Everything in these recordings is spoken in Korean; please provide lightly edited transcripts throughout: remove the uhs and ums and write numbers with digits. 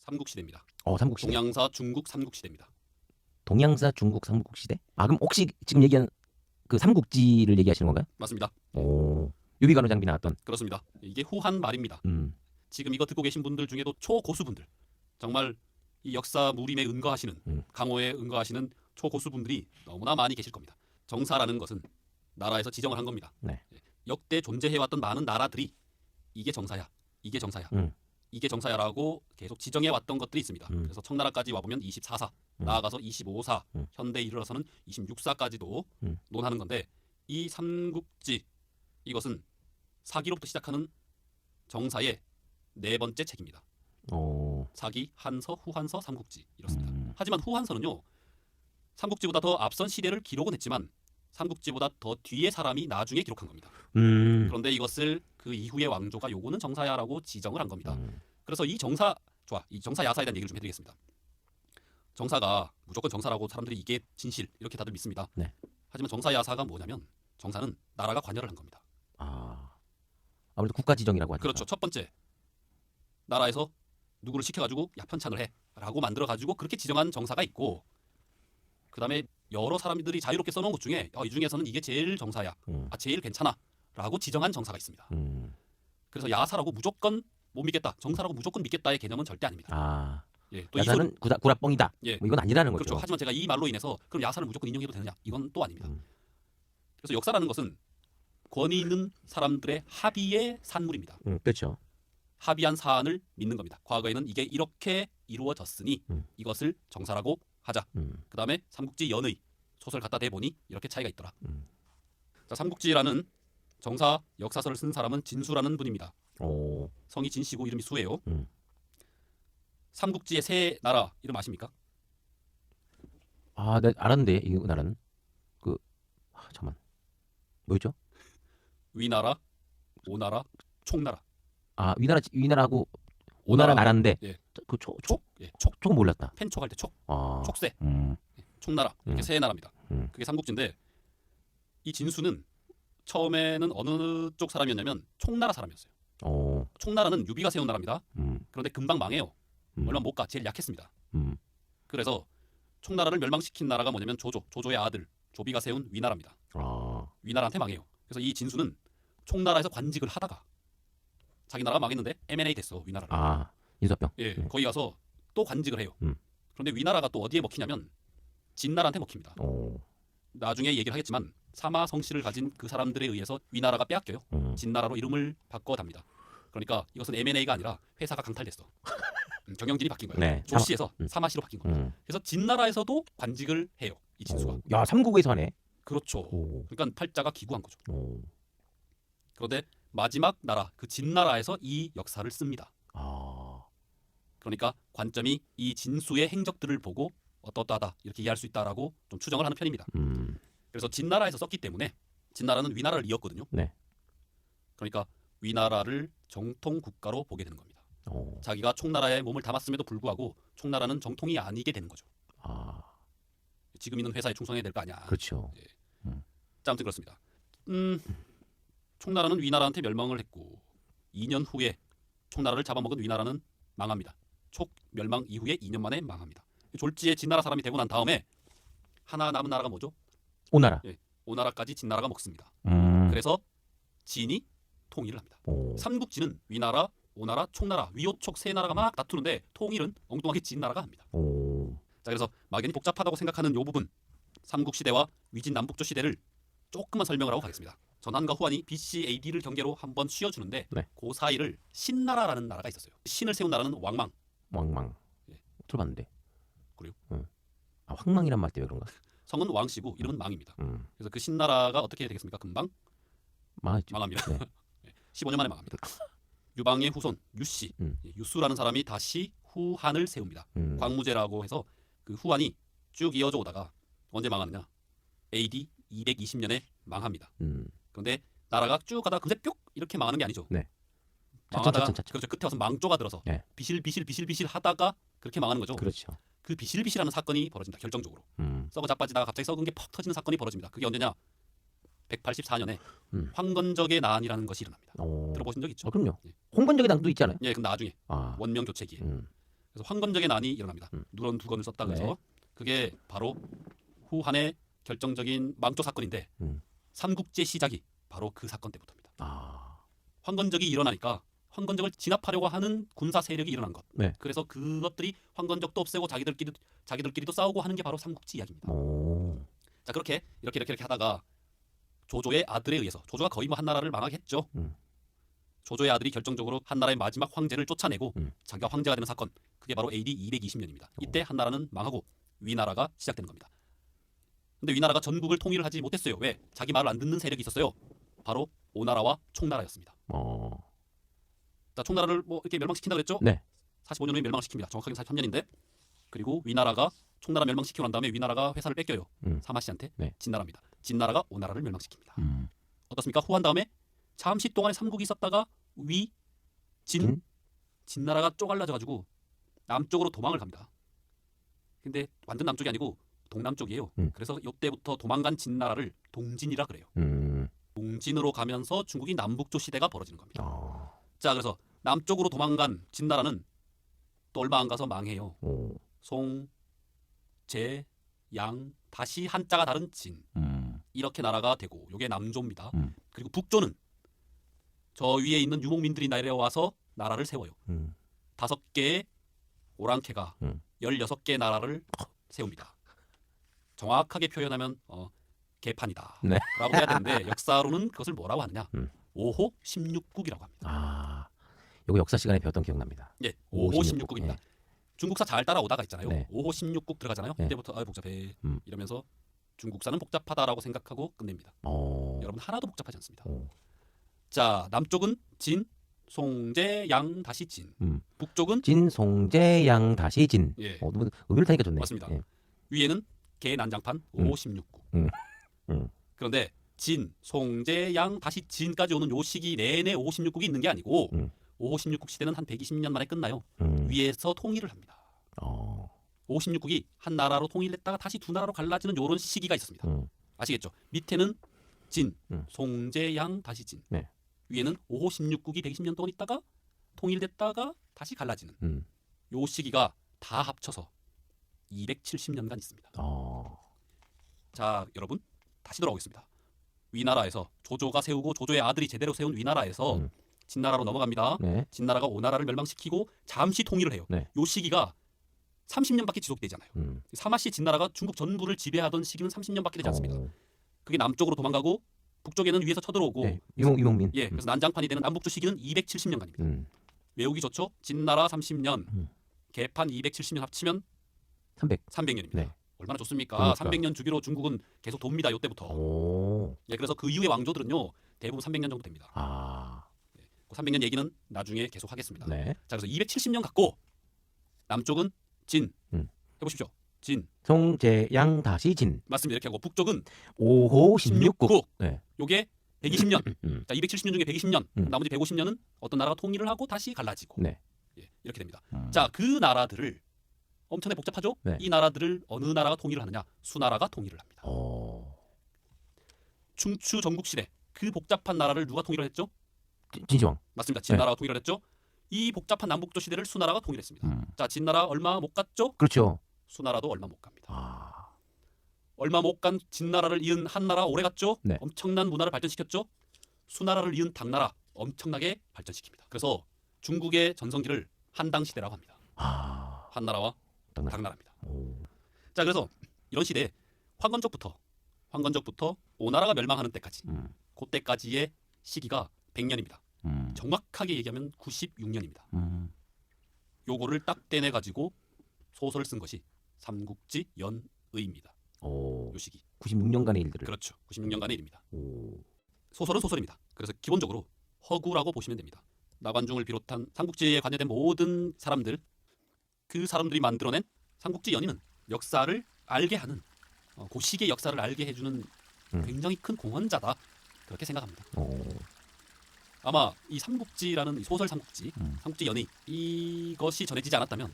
삼국시대입니다. 삼국시대. 동양사 중국 삼국시대입니다. 동양사 중국 삼국시대? 그럼 혹시 지금 얘기한 그 삼국지를 얘기하시는 건가요? 맞습니다. 유비관우 장비 나왔던. 그렇습니다. 이게 후한 말입니다. 지금 이거 듣고 계신 분들 중에도 초고수분들, 정말 이 역사 무림에 은거하시는 강호에 은거하시는 초고수분들이 너무나 많이 계실 겁니다. 정사라는 것은 나라에서 지정을 한 겁니다. 네. 역대 존재해왔던 많은 나라들이 이게 정사야, 이게 정사야, 이게 정사야라고 계속 지정해왔던 것들이 있습니다. 그래서 청나라까지 와보면 24사, 나아가서 25사, 현대에 이르러서는 26사까지도 논하는 건데, 이 삼국지, 이것은 사기로부터 시작하는 정사의 네 번째 책입니다. 사기, 한서, 후한서, 삼국지 이렇습니다. 하지만 후한서는요, 삼국지보다 더 앞선 시대를 기록은 했지만 삼국지보다 더 뒤에 사람이 나중에 기록한 겁니다. 그런데 이것을 그 이후의 왕조가 요거는 정사야라고 지정을 한 겁니다. 그래서 이 정사 야사에 대한 얘기를 좀 해드리겠습니다. 정사가 무조건 정사라고 사람들이 이게 진실 이렇게 다들 믿습니다. 네. 하지만 정사 야사가 뭐냐면 정사는 나라가 관여를 한 겁니다. 아무래도 국가 지정이라고 하죠. 그렇죠. 첫 번째, 나라에서 누구를 시켜가지고 야 편찬을 해라고 만들어가지고 그렇게 지정한 정사가 있고, 그 다음에 여러 사람들이 자유롭게 써놓은 것 중에 이 중에서는 이게 제일 정사야, 제일 괜찮아라고 지정한 정사가 있습니다. 그래서 야사라고 무조건 못 믿겠다, 정사라고 무조건 믿겠다의 개념은 절대 아닙니다. 또 야사는 구라뻥이다. 뭐 이건 아니라는 거죠. 그렇죠. 하지만 제가 이 말로 인해서 그럼 야사를 무조건 인용해도 되느냐? 이건 또 아닙니다. 그래서 역사라는 것은 권위 있는 사람들의 합의의 산물입니다. 그렇죠. 합의한 사안을 믿는 겁니다. 과거에는 이게 이렇게 이루어졌으니 이것을 정사라고 하자. 그 다음에 삼국지 연의 소설 갖다 대보니 이렇게 차이가 있더라. 자, 삼국지라는 정사 역사서를 쓴 사람은 진수라는 분입니다. 성이 진씨고 이름이 수예요. 삼국지의 세 나라 이름 아십니까? 네, 알았는데 이 나라는 잠깐만, 뭐였죠? 위나라, 오나라, 총나라. 위나라하고 오나라는 알았는데 촉은 몰랐다. 펜촉할 때 촉, 촉새, 음. 총나라 이렇게 세 나라입니다. 그게 삼국지인데, 이 진수는 처음에는 어느 쪽 사람이었냐면 총나라 사람이었어요. 총나라는 유비가 세운 나라입니다. 그런데 금방 망해요. 얼마 못 가. 제일 약했습니다. 그래서 총나라를 멸망시킨 나라가 뭐냐면 조조의 아들 조비가 세운 위나라입니다. 위나라한테 망해요. 그래서 이 진수는 총나라에서 관직을 하다가 자기 나라가 망했는데 M&A 됐어, 위나라를. 인수합병. 거기 가서 또 관직을 해요. 그런데 위나라가 또 어디에 먹히냐면 진나라한테 먹힙니다. 나중에 얘기를 하겠지만 사마 성씨를 가진 그 사람들에 의해서 위나라가 빼앗겨요. 진나라로 이름을 바꿔답니다. 그러니까 이것은 M&A가 아니라 회사가 강탈됐어. 경영진이 바뀐 거예요. 네. 조씨에서 사마씨로 바뀐 겁니다. 그래서 진나라에서도 관직을 해요, 이 진수가. 삼국에서 하네. 그렇죠. 그러니까 팔자가 기구한 거죠. 그런데 마지막 나라, 그 진나라에서 이 역사를 씁니다. 그러니까 관점이 이 진수의 행적들을 보고 어떠하다 이렇게 이해할 수 있다라고 좀 추정을 하는 편입니다. 그래서 진나라에서 썼기 때문에 진나라는 위나라를 이었거든요. 네. 그러니까 위나라를 정통 국가로 보게 되는 겁니다. 자기가 총나라에 몸을 담았음에도 불구하고 총나라는 정통이 아니게 되는 거죠. 지금 있는 회사에 충성해야 될 거 아니야. 그렇죠. 자, 아무튼 그렇습니다. 총나라는 위나라한테 멸망을 했고 2년 후에 총나라를 잡아먹은 위나라는 망합니다. 촉 멸망 이후에 2년 만에 망합니다. 졸지에 진나라 사람이 되고 난 다음에 하나 남은 나라가 뭐죠? 오나라. 오나라까지 진나라가 먹습니다. 그래서 진이 통일을 합니다. 삼국지는 위나라, 오나라, 총나라, 위오촉 세 나라가 막 다투는데 통일은 엉뚱하게 진나라가 합니다. 자, 그래서 막연히 복잡하다고 생각하는 이 부분, 삼국시대와 위진 남북조 시대를 조금만 설명을 하고 가겠습니다. 전한과 후한이 BC AD를 경계로 한번 쉬어주는데 그 사이를 신나라라는 나라가 있었어요. 신을 세운 나라는 왕망. 들어봤는데. 그래요? 황망이란 말 때문에 그런가? 성은 왕씨고 이름은 망입니다. 그래서 그 신나라가 어떻게 되겠습니까? 금방 망합니다. 15년 만에 망합니다. 유방의 후손 유씨, 유수라는 사람이 다시 후한을 세웁니다. 광무제라고 해서 그 후한이 쭉 이어져 오다가 언제 망하느냐? AD 220년에 망합니다. 그런데 나라가 쭉 가다가 금세 뿅 이렇게 망하는 게 아니죠. 망하다가 그렇죠. 끝에 와서 망조가 들어서 비실비실 하다가 그렇게 망하는 거죠. 그렇죠. 그 비실비실하는 사건이 벌어집니다. 결정적으로. 썩어 자빠지다가 갑자기 썩은 게 퍽 터지는 사건이 벌어집니다. 그게 언제냐? 184년에 황건적의 난이라는 것이 일어납니다. 들어보신 적 있죠? 그럼요. 홍건적의 당도 있잖아요. 그럼 나중에 원명 교체기에. 그래서 황건적의 난이 일어납니다. 누런 두 건을 썼다 그래서 네. 그게 바로 후한의 결정적인 망조 사건인데 삼국지의 시작이 바로 그 사건 때부터입니다. 황건적이 일어나니까 황건적을 진압하려고 하는 군사 세력이 일어난 것. 네. 그래서 그것들이 황건적도 없애고 자기들끼리도 싸우고 하는 게 바로 삼국지 이야기입니다. 자 그렇게 이렇게 하다가 조조의 아들에 의해서 조조가 거의 뭐 한나라를 망하게 했죠. 조조의 아들이 결정적으로 한나라의 마지막 황제를 쫓아내고 자기가 황제가 되는 사건. 그게 바로 AD 220년입니다. 이때 한나라는 망하고 위나라가 시작되는 겁니다. 근데 위나라가 전국을 통일을 하지 못했어요. 왜? 자기 말을 안 듣는 세력이 있었어요. 바로 오나라와 총나라였습니다. 자, 총나라를 뭐 이렇게 멸망시킨다 그랬죠? 네. 45년 후에 멸망시킵니다. 정확하게 43년인데. 그리고 위나라가 총나라 멸망시키고 난 다음에 위나라가 회사를 뺏겨요. 사마씨한테. 네. 진나라입니다. 진나라가 오나라를 멸망시킵니다. 어떻습니까? 후한 다음에 잠시 동안에 삼국이 있었다가 진나라가 쪼갈라져가지고 남쪽으로 도망을 갑니다. 근데 완전 남쪽이 아니고 동남쪽이에요. 그래서 이때부터 도망간 진나라를 동진이라 그래요. 동진으로 가면서 중국이 남북조 시대가 벌어지는 겁니다. 자, 그래서 남쪽으로 도망간 진나라는 또 얼마 안 가서 망해요. 송, 제, 양, 다시 한자가 다른 진. 이렇게 나라가 되고 이게 남조입니다. 그리고 북조는 저 위에 있는 유목민들이 내려와서 나라를 세워요. 5개의 오랑캐가 16개의 나라를 세웁니다. 정확하게 표현하면 개판이다 네. 라고 해야 되는데 역사로는 그것을 뭐라고 하느냐 5호 16국이라고 합니다. 요거 역사 시간에 배웠던 기억납니다. 예, 5호 16국입니다. 네. 중국사 잘 따라오다가 있잖아요. 네. 5호 16국 들어가잖아요. 네. 그때부터 복잡해 이러면서 중국사는 복잡하다라고 생각하고 끝냅니다. 여러분 하나도 복잡하지 않습니다. 자, 남쪽은 진, 송제, 양, 다시 진. 북쪽은 진, 송제, 양, 다시 진. 예. 의미를 타니까 좋네. 맞습니다. 예. 위에는 개 난장판 5호 16국. 그런데 진, 송제, 양, 다시 진까지 오는 요 시기 내내 5호 16국이 있는 게 아니고 5호 16국 시대는 한 120년 만에 끝나요. 위에서 통일을 합니다. 5호 16국이 한 나라로 통일했다가 다시 두 나라로 갈라지는 요런 시기가 있었습니다. 아시겠죠? 밑에는 진, 송제, 양, 다시 진. 네. 위에는 5호 16국이 120년 동안 있다가 통일됐다가 다시 갈라지는 요 시기가 다 합쳐서 270년간 있습니다. 자, 여러분 다시 돌아오겠습니다. 위나라에서 조조가 세우고 조조의 아들이 제대로 세운 위나라에서 진나라로 넘어갑니다. 네. 진나라가 오나라를 멸망시키고 잠시 통일을 해요. 네. 요 시기가 30년밖에 지속되잖아요. 사마씨 진나라가 중국 전부를 지배하던 시기는 30년밖에 되지 않습니다. 그게 남쪽으로 도망가고 북쪽에는 위에서 쳐들어오고 네. 유목민. 예, 그래서 난장판이 되는 남북조 시기는 270년간입니다. 외우기 좋죠? 진나라 30년, 개판 270년 합치면 300년입니다. 네. 얼마나 좋습니까? 그러니까. 300년 주기로 중국은 계속 돕니다. 요때부터. 예, 그래서 그 이후의 왕조들은요 대부분 300년 정도 됩니다. 그 300년 얘기는 나중에 계속 하겠습니다. 네. 자, 그래서 270년 갖고 남쪽은 진 해보십시오. 진 송제, 양, 다시 진. 맞습니다. 이렇게 하고 북쪽은 5호 16국. 16국. 네. 요게 120년. 자, 270년 중에 120년. 나머지 150년은 어떤 나라가 통일을 하고 다시 갈라지고. 네. 예, 이렇게 됩니다. 자, 그 나라들을 엄청나게 복잡하죠? 네. 이 나라들을 어느 나라가 통일을 하느냐? 수나라가 통일을 합니다. 충추 전국 시대 그 복잡한 나라를 누가 통일을 했죠? 진시황. 맞습니다. 진나라가 통일을 했죠. 이 복잡한 남북조 시대를 수나라가 통일했습니다. 자, 진나라 얼마 못 갔죠? 그렇죠. 수나라도 얼마 못 갑니다. 얼마 못 간 진나라를 이은 한나라 오래 갔죠? 네. 엄청난 문화를 발전시켰죠? 수나라를 이은 당나라 엄청나게 발전시킵니다. 그래서 중국의 전성기를 한당 시대라고 합니다. 한나라와 당나라입니다. 자, 그래서 이런 시대에 황건적부터 오나라가 멸망하는 때까지 그때까지의 시기가 100년입니다. 정확하게 얘기하면 96년입니다. 요거를 딱 떼내 가지고 소설을 쓴 것이 삼국지 연의입니다. 요 시기. 96년간의 일들을. 그렇죠. 96년간의 일입니다. 소설은 소설입니다. 그래서 기본적으로 허구라고 보시면 됩니다. 나관중을 비롯한 삼국지에 관여된 모든 사람들, 그 사람들이 만들어낸 삼국지 연의는 역사를 알게 하는 그 시기의 역사를 알게 해주는 굉장히 큰 공헌자다. 그렇게 생각합니다. 아마 이 삼국지라는 이 소설 삼국지 연의 이것이 전해지지 않았다면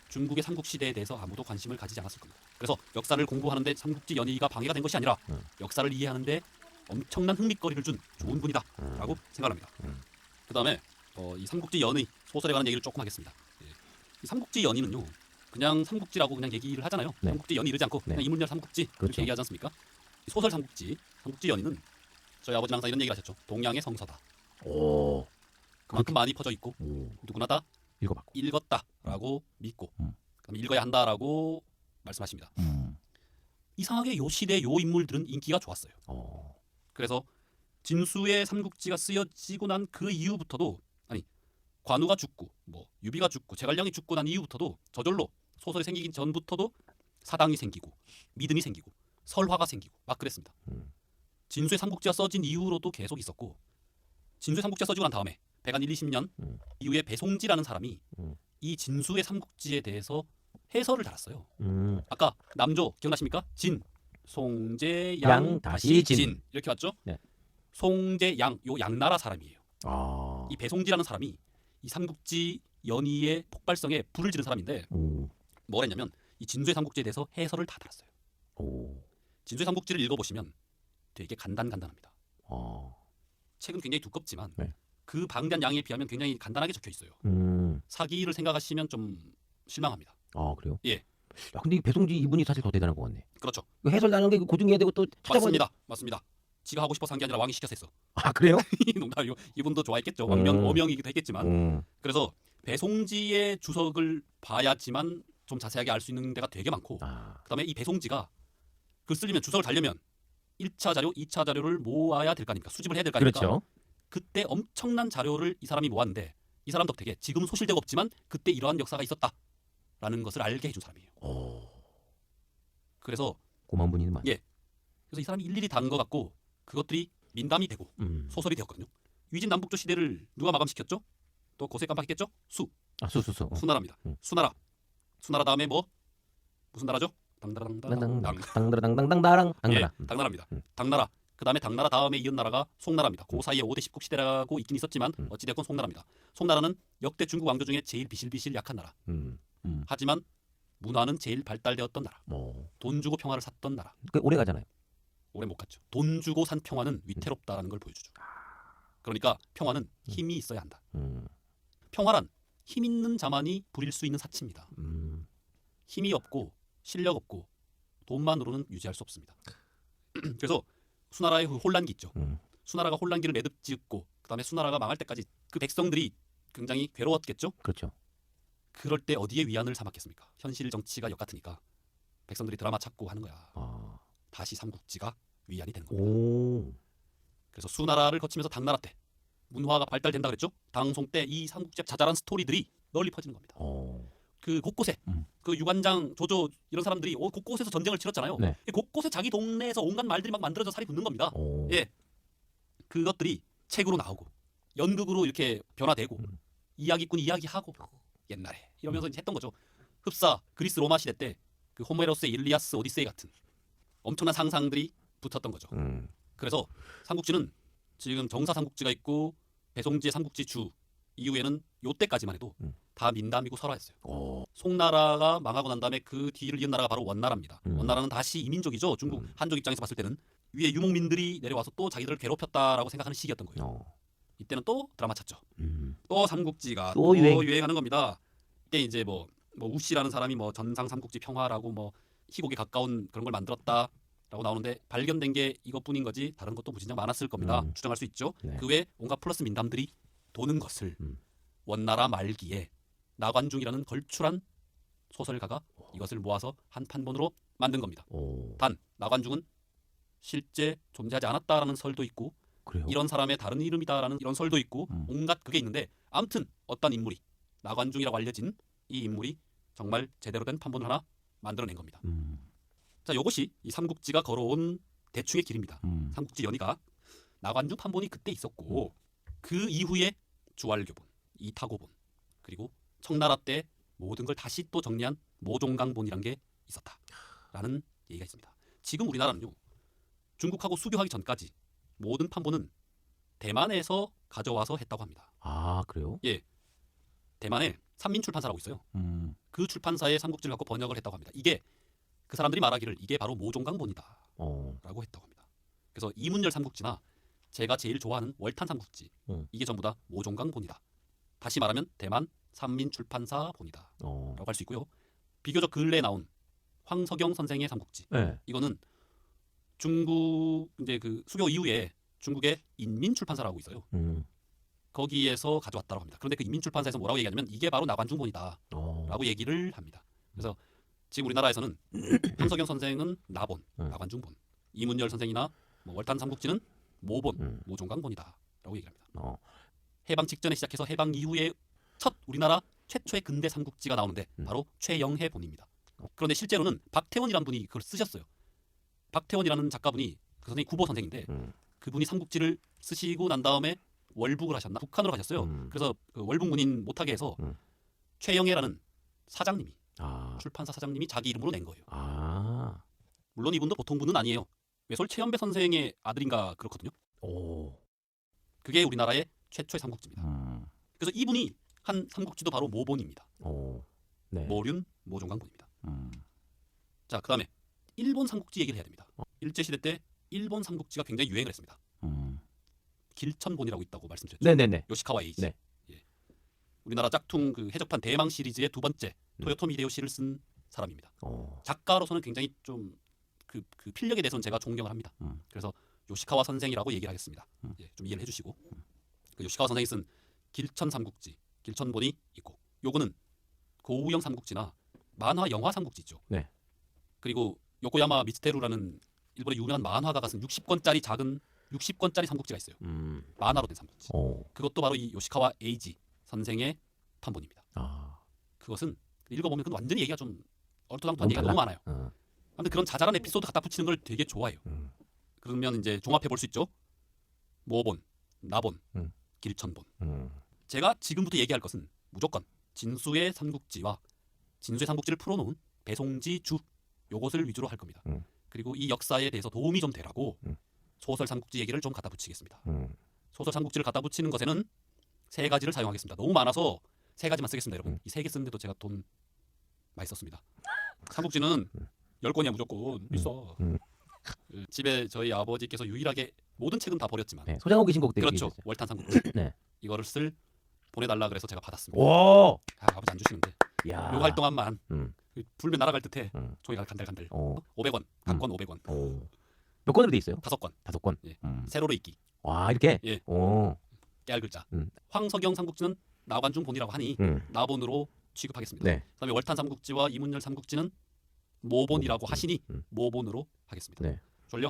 중국의 삼국시대에 대해서 아무도 관심을 가지지 않았을 겁니다. 그래서 역사를 공부하는데 삼국지 연의가 방해가 된 것이 아니라 역사를 이해하는데 엄청난 흥미거리를 준 좋은 분이다 라고 생각합니다. 그 다음에 이 삼국지 연의 소설에 관한 얘기를 조금 하겠습니다. 예. 이 삼국지 연의는요. 그냥 삼국지라고 그냥 얘기를 하잖아요. 네. 삼국지 연의 이르지 않고 네. 그냥 이문열 삼국지 그렇죠. 이렇게 얘기하지 않습니까? 이 소설 삼국지 연의는 저희 아버지는 항상 이런 얘기를 하셨죠. 동양의 성서다. 오. 그만큼 많이 퍼져 있고 오. 누구나 다 읽어봤고. 읽었다라고 믿고 음. 그다음에 읽어야 한다라고 말씀하십니다. 이상하게 요 시대 요 인물들은 인기가 좋았어요. 그래서 진수의 삼국지가 쓰여지고 난 그 이후부터도 관우가 죽고 뭐 유비가 죽고 제갈량이 죽고 난 이후부터도 저절로 소설이 생기기 전부터도 사당이 생기고 믿음이 생기고 설화가 생기고 막 그랬습니다. 진수의 삼국지가 써진 이후로도 계속 있었고 진수의 삼국지가 써지고 난 다음에 배간 120년 이후에 배송지라는 사람이 이 진수의 삼국지에 대해서 해설을 달았어요. 아까 남조 기억나십니까? 진, 송제, 양, 다시 진 이렇게 왔죠? 네. 송제, 양, 요 양나라 사람이에요. 아. 이 배송지라는 사람이 이 삼국지 연의의 폭발성에 불을 지른 사람인데 뭘 했냐면 이 진수의 삼국지에 대해서 해설을 다 달았어요. 진수의 삼국지를 읽어보시면 되게 간단합니다. 책은 굉장히 두껍지만 네. 그 방대한 양에 비하면 굉장히 간단하게 적혀 있어요. 사기를 생각하시면 좀 실망합니다. 아 그래요? 예. 야 근데 이 배송지 이분이 사실 더 대단한 것 같네. 그렇죠. 이거 해설하는 게 고증해야 되고 또 찾아봐야 맞습니다. 지가 하고 싶어서 한 게 아니라 왕이 시켜서 했어. 아 그래요? 농담이고 이분도 좋아했겠죠. 왕명 어명이기도 했겠지만 그래서 배송지의 주석을 봐야지만 좀 자세하게 알 수 있는 데가 되게 많고 그다음에 이 배송지가 글 쓰려면 주석을 달려면 1차 자료, 2차 자료를 모아야 될 거 아닙니까? 수집을 해야 될 거 아닙니까? 그렇죠. 그때 엄청난 자료를 이 사람이 모았는데 이 사람 덕택에 지금 소실되고 없지만 그때 이러한 역사가 있었다라는 것을 알게 해준 사람이에요. 그래서 고마운 분이는 많. 예. 그래서 이 사람이 일일이 다른 것 같고 그것들이 민담이 되고 소설이 되었거든요. 위진 남북조 시대를 누가 마감시켰죠? 또 고세 깜빡했겠죠? 수수수. 수나라입니다. 수나라 다음에 뭐 무슨 나라죠? 당나라당. 당당당당당당 예, 당나라입니다. 당나라. 그다음에 당나라 다음에 이은 나라가 송나라입니다. 그 사이에 5대 10국 시대라고 있긴 있었지만 어찌됐건 송나라입니다. 송나라는 역대 중국 왕조 중에 제일 비실비실 약한 나라. 하지만 문화는 제일 발달되었던 나라. 돈 주고 평화를 샀던 나라. 그 오래 가잖아요. 오래 못 갔죠. 돈 주고 산 평화는 위태롭다라는 걸 보여주죠. 그러니까 평화는 힘이 있어야 한다. 평화란 힘 있는 자만이 부릴 수 있는 사치입니다. 힘이 없고 실력 없고 돈만으로는 유지할 수 없습니다. 그래서 수나라의 그 혼란기 있죠. 수나라가 혼란기를 매듭짓고 그다음에 수나라가 망할 때까지 그 백성들이 굉장히 괴로웠겠죠. 그렇죠. 그럴 때 어디에 위안을 삼았겠습니까? 현실 정치가 역같으니까 백성들이 드라마 찾고 하는 거야. 다시 삼국지가 위안이 되는 겁니다. 그래서 수나라를 거치면서 당나라 때 문화가 발달된다 그랬죠. 당송 때 이 삼국지의 자잘한 스토리들이 널리 퍼지는 겁니다. 그 곳곳에 그 유관장, 조조 이런 사람들이 곳곳에서 전쟁을 치렀잖아요. 네. 곳곳에 자기 동네에서 온갖 말들이 막 만들어져 살이 붙는 겁니다. 예, 그것들이 책으로 나오고 연극으로 이렇게 변화되고 이야기꾼이 이야기하고 옛날에 이러면서 이제 했던 거죠. 흡사 그리스 로마 시대 때 그 호메로스의 일리아스 오디세이 같은 엄청난 상상들이 붙었던 거죠. 그래서 삼국지는 지금 정사 삼국지가 있고 배송지의 삼국지 주 이후에는 요때까지만 해도 다 민담이고 설화였어요. 송나라가 망하고 난 다음에 그 뒤를 이은 나라가 바로 원나라입니다. 원나라는 다시 이민족이죠. 중국 한족 입장에서 봤을 때는 위에 유목민들이 내려와서 또 자기들을 괴롭혔다라고 생각하는 시기였던 거예요. 이때는 또 드라마 찾죠. 또 삼국지가 또 유행하는 겁니다. 이때 이제 뭐 우씨라는 사람이 뭐 전상 삼국지 평화라고 뭐 희곡에 가까운 그런 걸 만들었다라고 나오는데 발견된 게 이것뿐인 거지 다른 것도 무진장 많았을 겁니다. 추정할 수 있죠. 네. 그 외에 온갖 플러스 민담들이 도는 것을 원나라 말기에 나관중이라는 걸출한 소설가가 이것을 모아서 한 판본으로 만든 겁니다. 단 나관중은 실제 존재하지 않았다라는 설도 있고 그래요? 이런 사람의 다른 이름이다라는 이런 설도 있고 온갖 그게 있는데 아무튼 어떤 인물이 나관중이라고 알려진 이 인물이 정말 제대로 된 판본을 하나 만들어낸 겁니다. 자, 이것이 이 삼국지가 걸어온 대충의 길입니다. 삼국지 연의가 나관중 판본이 그때 있었고 그 이후에 주활교본, 이타고본 그리고 청나라 때 모든 걸 다시 또 정리한 모종강본이란 게 있었다라는 얘기가 있습니다. 지금 우리나라는요 중국하고 수교하기 전까지 모든 판본은 대만에서 가져와서 했다고 합니다. 아 그래요? 예, 대만에 삼민출판사라고 있어요. 그 출판사에 삼국지를 갖고 번역을 했다고 합니다. 이게 그 사람들이 말하기를 이게 바로 모종강본이다라고 했다고 합니다. 그래서 이문열 삼국지나 제가 제일 좋아하는 월탄 삼국지 이게 전부 다 모종강본이다. 다시 말하면 대만 삼민출판사 본이다라고 어. 할 수 있고요. 비교적 근래에 나온 황석영 선생의 삼국지. 네. 이거는 중국 이제 그 수교 이후에 중국의 인민출판사라고 있어요. 거기에서 가져왔다고 합니다. 그런데 그 인민출판사에서 뭐라고 얘기하냐면 이게 바로 나관중본이다라고 어. 얘기를 합니다. 그래서 지금 우리나라에서는 황석영 선생은 나본, 나관중본, 이문열 선생이나 뭐 월탄 삼국지는 모본, 모종강본이다라고 얘기합니다. 어. 해방 직전에 시작해서 해방 이후에 첫 우리나라 최초의 근대 삼국지가 나오는데 바로 최영해 본입니다. 그런데 실제로는 박태원이라는 분이 그걸 쓰셨어요. 박태원이라는 작가분이 그 선생님 구보 선생인데 그분이 삼국지를 쓰시고 난 다음에 월북을 하셨나 북한으로 가셨어요. 그래서 그 월북 문인 못하게 해서 최영해라는 사장님이 아. 출판사 사장님이 자기 이름으로 낸 거예요. 아. 물론 이분도 보통 분은 아니에요. 외솔 최연배 선생의 아들인가 그렇거든요. 오. 그게 우리나라의 최초의 삼국지입니다. 그래서 이분이 한 삼국지도 바로 모본입니다. 오. 네. 모륜 모종강본입니다. 자, 그다음에 일본 삼국지 얘기를 해야 됩니다. 일제시대 때 일본 삼국지가 굉장히 유행을 했습니다. 길천본이라고 있다고 말씀드렸죠. 네네네. 요시카와 에이지. 네. 예. 우리나라 짝퉁 그 해적판 대망 시리즈의 두 번째 토요토미 히데요시를 쓴 사람입니다. 오. 작가로서는 굉장히 좀 그 필력에 대해서는 제가 존경을 합니다. 그래서 요시카와 선생이라고 얘기를 하겠습니다. 예, 좀 이해를 해주시고 그 요시카와 선생이 쓴 길천 삼국지, 길천본이 있고 요거는 고우영 삼국지나 만화 영화 삼국지 있죠. 네. 그리고 요코야마 미츠테루라는 일본의 유명한 만화가가 쓴 60권짜리 작은 60권짜리 삼국지가 있어요. 만화로 된 삼국지. 오. 그것도 바로 이 요시카와 에이지 선생의 판본입니다. 아. 그것은 읽어보면 그건 완전히 얘기가 좀 얼토당토한 너무 얘기가 달라? 너무 많아요. 아무튼 그런 자잘한 에피소드 갖다 붙이는 걸 되게 좋아해요. 그러면 이제 종합해 볼 수 있죠. 모본, 나본, 길천본. 제가 지금부터 얘기할 것은 무조건 진수의 삼국지와 진수의 삼국지를 풀어놓은 배송지 주 요것을 위주로 할 겁니다. 그리고 이 역사에 대해서 도움이 좀 되라고 소설 삼국지 얘기를 좀 갖다 붙이겠습니다. 소설 삼국지를 갖다 붙이는 것에는 세 가지를 사용하겠습니다. 너무 많아서 세 가지만 쓰겠습니다, 여러분. 이 세 개 쓰는데도 제가 돈 많이 썼습니다. 삼국지는 10권이야 무조건 비싸. 그 집에 저희 아버지께서 유일하게 모든 책은 다 버렸지만 네. 소장하고 계신 곡도 그렇죠. 얘기해주세요. 월탄 삼국지 네. 이거를 보내달라 그래서 제가 받았습니다. 오. 아버지 안 주시는데 야. 요 활동한만 그 불면 날아갈 듯해. 음. 종이가 간들간들. 오. 500원 각권 500원. 오. 몇 권으로 돼 있어요? 5권. 5권. 예. 세로로 읽기. 와, 이렇게. 예. 오. 깨알 글자. 음. 황석영 삼국지는 나관중 본이라고 하니 나본으로 취급하겠습니다. 네. 그다음에 월탄 삼국지와 이문열 삼국지는 모본이라고 하시니 모본으로 하겠습니다. 네. 졸려?